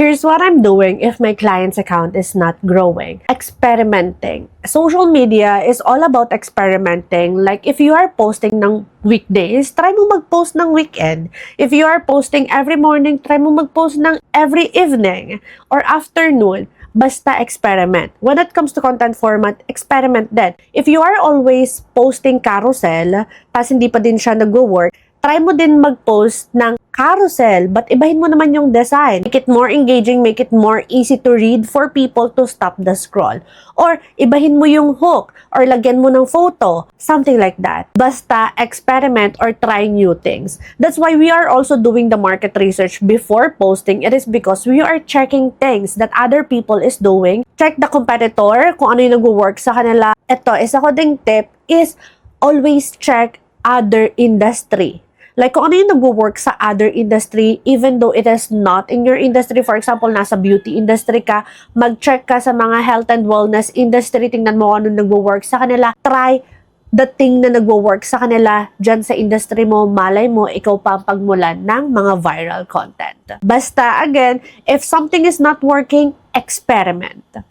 Here's what I'm doing if my client's account is not growing. Experimenting. Social media is all about experimenting. Like if you are posting ng weekdays, try mo mag-post ng weekend. If you are posting every morning, try mo mag-post ng every evening or afternoon. Basta experiment. When it comes to content format, experiment din. If you are always posting carousel, tas hindi pa din siya nag-work, try mo din mag-post ng carousel, but ibahin mo naman yung design. Make it more engaging, make it more easy to read for people to stop the scroll. Or ibahin mo yung hook, or lagyan mo ng photo, something like that. Basta experiment or try new things. That's why we are also doing the market research before posting. It is because we are checking things that other people is doing. Check the competitor, kung ano yung nag-work sa kanila. Ito, isa ko ding tip is always check other industry. Like, kung ano yung nag-work sa other industry, even though it is not in your industry, for example, nasa beauty industry ka, mag-check ka sa mga health and wellness industry, tingnan mo kung ano nag-work sa kanila, try the thing na nag-work sa kanila dyan sa industry mo, malay mo, ikaw pa ang pagmulan ng mga viral content. Basta, again, if something is not working, experiment.